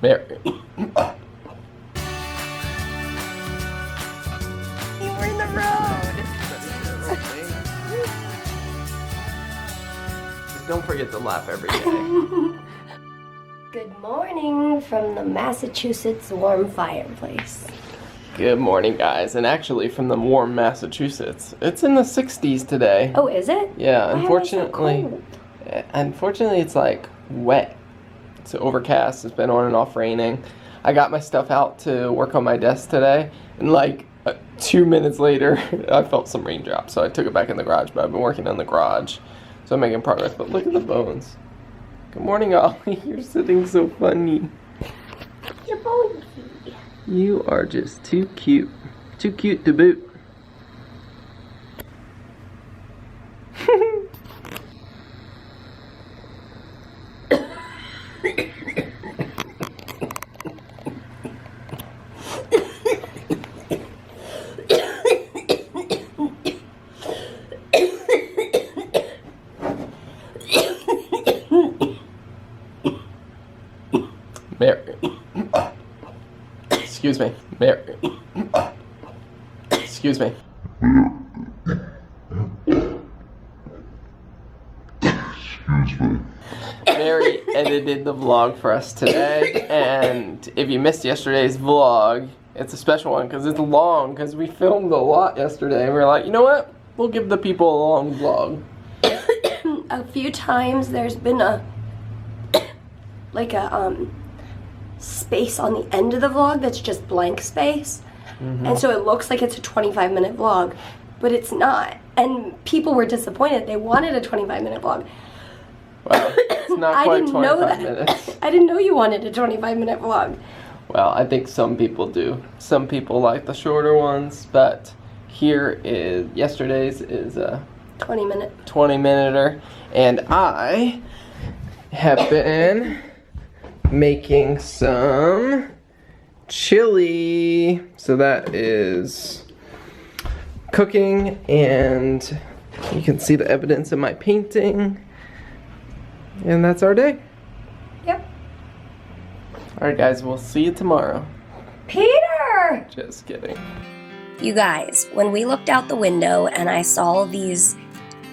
Mary. We're in the road. Just don't forget to laugh every day. Good morning from the Massachusetts warm fireplace. Good morning, guys. And actually, from the warm Massachusetts, it's in the 60s today. Oh, is it? Yeah, Why unfortunately. am I so cold? Unfortunately, it's like wet. It's overcast. It's been on and off raining. I got my stuff out to work on my desk today, and like 2 minutes later, I felt some raindrops, so I took it back in the garage. But I've been working on the garage, so I'm making progress. But look at the bones. Good morning, Ollie. You're sitting so funny. Your bones. You are just too cute. Too cute to boot. Mary. Excuse me. Mary. Excuse me. Mary edited the vlog for us today, and if you missed yesterday's vlog, it's a special one because it's long, because we filmed a lot yesterday, and we were like, you know what? We'll give the people a long vlog. A few times there's been a space on the end of the vlog that's just blank space. And so it looks like it's a 25-minute vlog, but it's not. And people were disappointed. They wanted a 25-minute vlog. Well, it's not quite 25 minutes. I didn't know you wanted a 25-minute vlog. Well, I think some people do. Some people like the shorter ones, but yesterday's is a 20-minuter, and I have been making some chili. So that is cooking, and you can see the evidence in my painting. And that's our day. Yep. Alright guys, we'll see you tomorrow. Peter! Just kidding. You guys, when we looked out the window and I saw these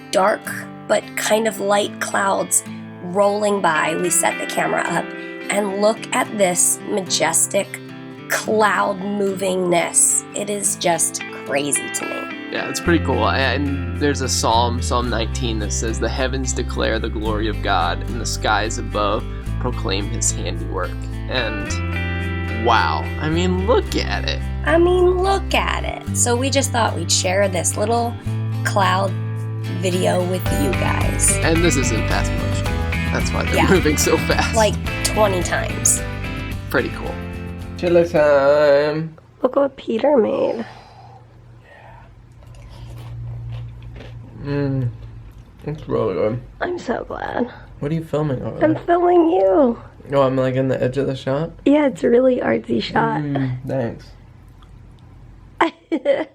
dark but kind of light clouds rolling by, we set the camera up and look at this majestic cloud movingness. It is just crazy to me. Yeah, it's pretty cool. And there's a Psalm 19, that says, "The heavens declare the glory of God, and the skies above proclaim his handiwork." And wow, I mean, look at it. So we just thought we'd share this little cloud video with you guys. And this is in fast motion. That's why they're moving so fast. Like 20 times. Pretty cool. Chili time. Look what Peter made. It's really good. I'm so glad. What are you filming over I'm there? filming you. Oh, I'm like in the edge of the shot? Yeah, it's a really artsy shot. Thanks. We're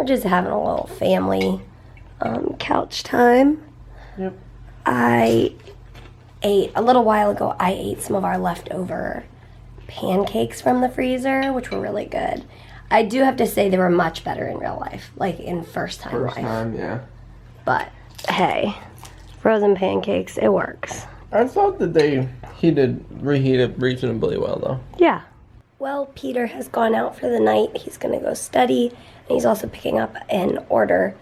just having a little family couch time. Yep. A little while ago, I ate some of our leftover pancakes from the freezer, which were really good. I do have to say they were much better in real life, like in first time life. Yeah. But hey, frozen pancakes, it works. I thought that they reheated reasonably well, though. Yeah. Well, Peter has gone out for the night. He's going to go study, and he's also picking up an order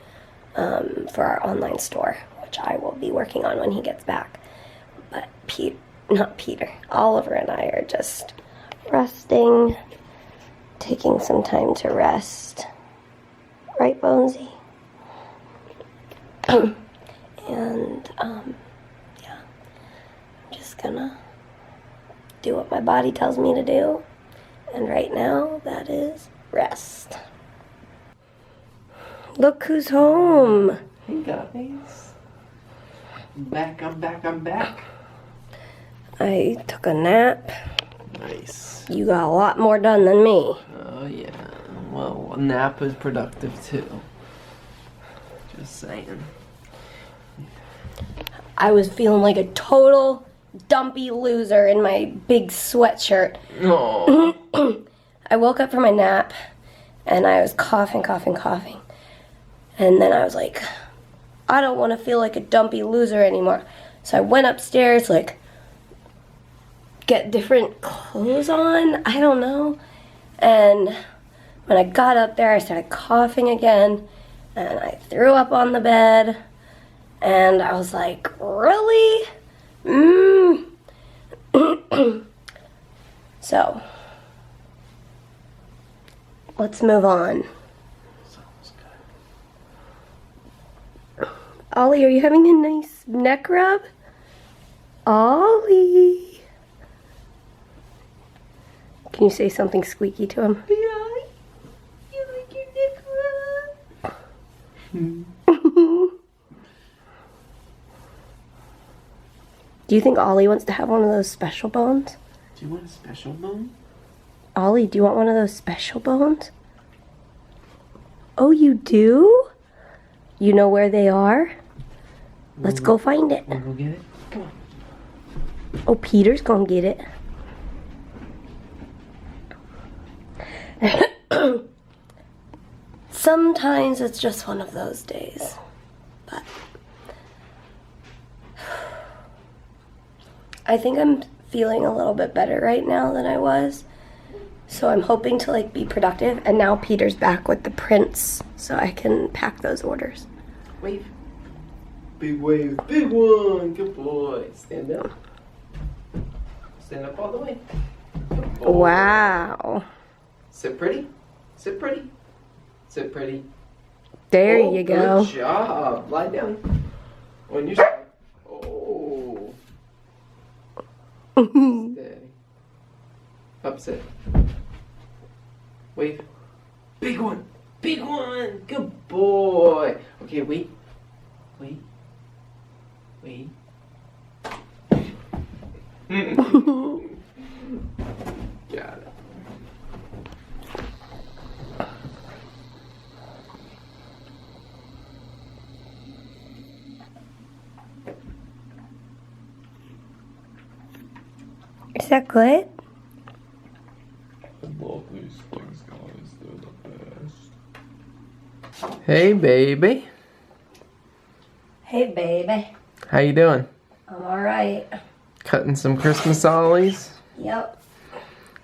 for our online store, which I will be working on when he gets back. But Oliver and I are just resting, taking some time to rest. Right, Bonesy? And, yeah, I'm just gonna do what my body tells me to do. And right now, that is rest. Look who's home. Hey guys. I'm back. I took a nap. Nice. You got a lot more done than me. Oh yeah. Well, a nap is productive too. Just saying. I was feeling like a total dumpy loser in my big sweatshirt. Oh. I woke up from my nap and I was coughing. And then I was like, I don't want to feel like a dumpy loser anymore. So I went upstairs, like, get different clothes on. I don't know. And when I got up there, I started coughing again. And I threw up on the bed. And I was like, really? So, let's move on. Ollie, are you having a nice neck rub? Ollie. Can you say something squeaky to him? Yeah. You like your neck rub? Do you think Ollie wants to have one of those special bones? Do you want a special bone? Ollie, do you want one of those special bones? Oh, you do? You know where they are? Let's go find it. Wanna go get it? Come on. Oh, Peter's gonna get it. Sometimes it's just one of those days. But I think I'm feeling a little bit better right now than I was. So I'm hoping to like be productive. And now Peter's back with the prints, so I can pack those orders. Wave. Big wave. Big one. Good boy. Stand up. Stand up all the way. Good boy. Wow. Sit pretty. Sit pretty. Sit pretty. There you go. Good job. Lie down. On your side. Oh. Steady. Upset. Wave. Big one. Big one. Good boy. Okay, wait. Wait. Wait. Got it. Is that good? I love these things, guys. They're the best. Hey, baby. Hey, baby. How you doing? I'm alright. Cutting some Christmas ollies? Yep.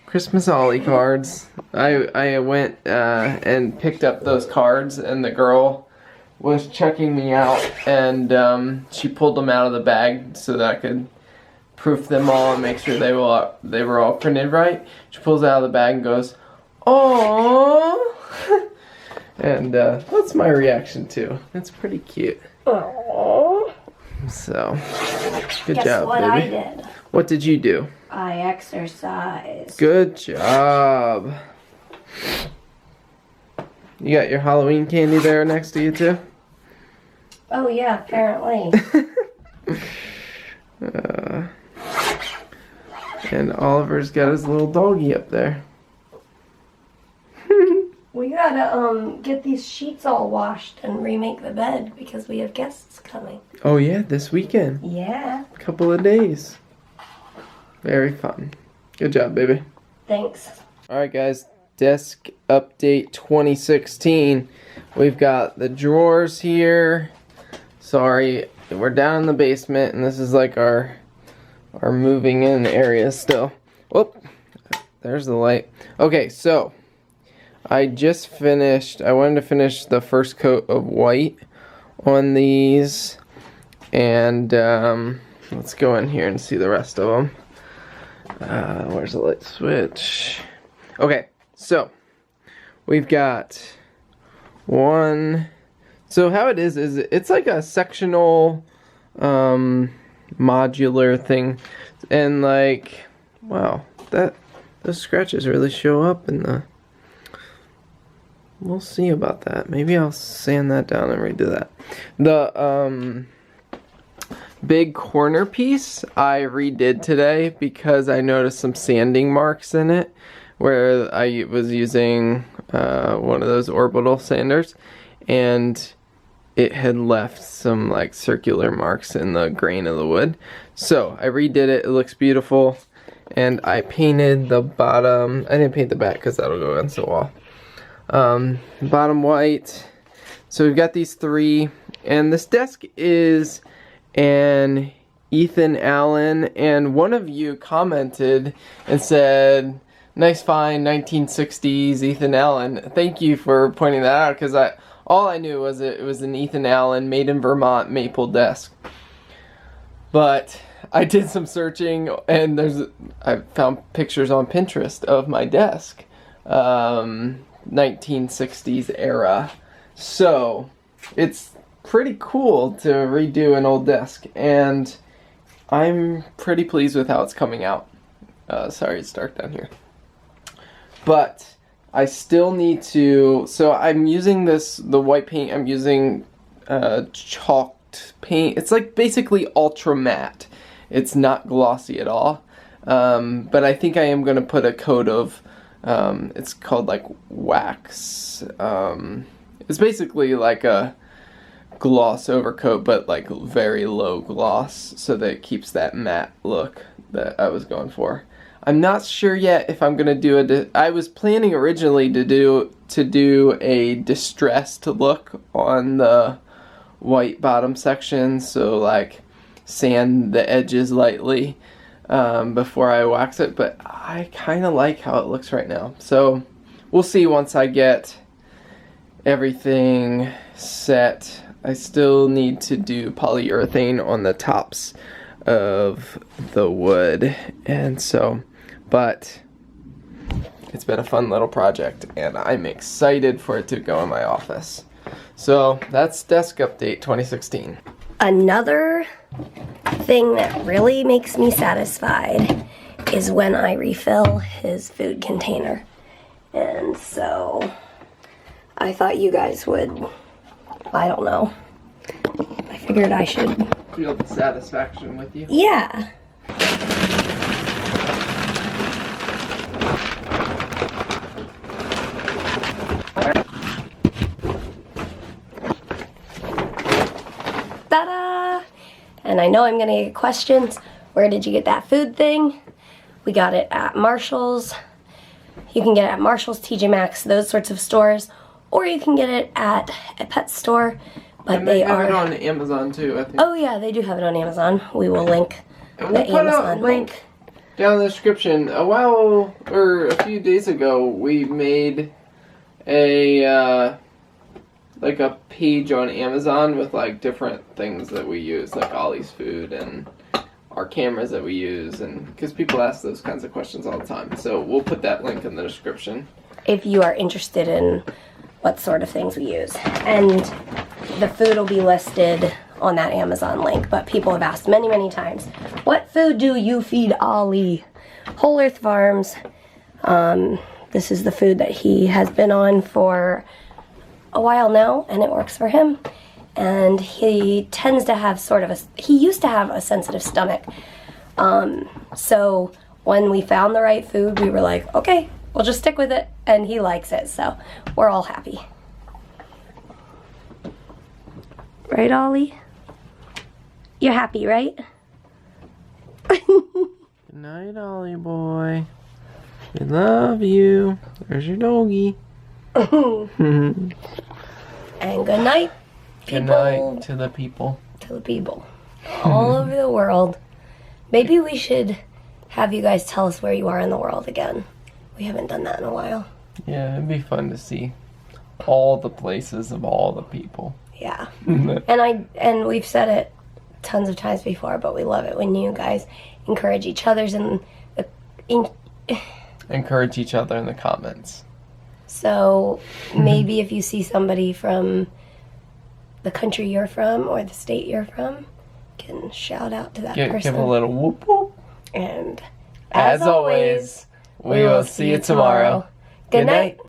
Christmas ollie cards. I went and picked up those cards, and the girl was checking me out, and she pulled them out of the bag so that I could proof them all and make sure they were all printed right. She pulls it out of the bag and goes, "Aww," and that's my reaction too. It's pretty cute. Aww. So, good Guess job, what baby. I did? What did you do? I exercised. Good job. You got your Halloween candy there next to you too? Oh yeah, apparently. And Oliver's got his little doggy up there. We gotta get these sheets all washed and remake the bed because we have guests coming. Oh yeah, this weekend. Yeah. Couple of days. Very fun. Good job, baby. Thanks. Alright guys, desk update 2016. We've got the drawers here. Sorry, we're down in the basement and this is like our moving in area still. Whoop, there's the light. Okay, so I just finished, I wanted to finish the first coat of white on these, and let's go in here and see the rest of them. Where's the light switch? Okay, so we've got one. So how it is it's like a sectional modular thing, and like, wow, those scratches really show up in the. We'll see about that. Maybe I'll sand that down and redo that. The big corner piece I redid today because I noticed some sanding marks in it where I was using one of those orbital sanders, and it had left some like circular marks in the grain of the wood. So I redid it. It looks beautiful. And I painted the bottom. I didn't paint the back because that'll go against the wall. Bottom white. So we've got these three. And this desk is an Ethan Allen. And one of you commented and said, "Nice find, 1960s Ethan Allen." Thank you for pointing that out, because all I knew was it was an Ethan Allen made in Vermont maple desk. But I did some searching, and I found pictures on Pinterest of my desk, 1960s era. So it's pretty cool to redo an old desk, and I'm pretty pleased with how it's coming out. Sorry, it's dark down here. But I still need to, so I'm using the white paint, I'm using chalked paint. It's like basically ultra matte. It's not glossy at all. But I think I am going to put a coat of, it's called like wax. It's basically like a gloss overcoat, but like very low gloss, so that it keeps that matte look that I was going for. I'm not sure yet if I'm gonna do I was planning originally to do a distressed look on the white bottom section, so like sand the edges lightly before I wax it, but I kind of like how it looks right now. So we'll see once I get everything set. I still need to do polyurethane on the tops of the wood, and so, but it's been a fun little project, and I'm excited for it to go in my office. So that's Desk Update 2016. Another thing that really makes me satisfied is when I refill his food container. And so I thought you guys would, I don't know, I figured I should feel the satisfaction with you. Yeah. Ta-da! And I know I'm gonna get questions. Where did you get that food thing? We got it at Marshall's. You can get it at Marshall's, TJ Maxx, those sorts of stores, or you can get it at a pet store. But and they have it on Amazon too, I think. Oh yeah, they do have it on Amazon. We will link the Amazon link down in the description. A few days ago, we made a like a page on Amazon with like different things that we use, like Ollie's food and our cameras that we use, and because people ask those kinds of questions all the time. So we'll put that link in the description if you are interested in what sort of things we use. And the food will be listed on that Amazon link, but people have asked many, many times, what food do you feed Ollie? Whole Earth Farms. This is the food that he has been on for a while now, and it works for him. And he tends to have he used to have a sensitive stomach. So when we found the right food, we were like, okay, we'll just stick with it, and he likes it, so we're all happy. Right, Ollie? You're happy, right? Good night, Ollie boy. We love you. There's your doggy. And good night, people. Good night to the people. To the people. All over the world. Maybe we should have you guys tell us where you are in the world again. We haven't done that in a while. Yeah, it'd be fun to see all the places of all the people. Yeah. And we've said it tons of times before, but we love it when you guys encourage each other's encourage each other in the comments. So maybe if you see somebody from the country you're from or the state you're from, you can shout out to that person. Give a little whoop whoop. And as always, we will see you tomorrow. Good night.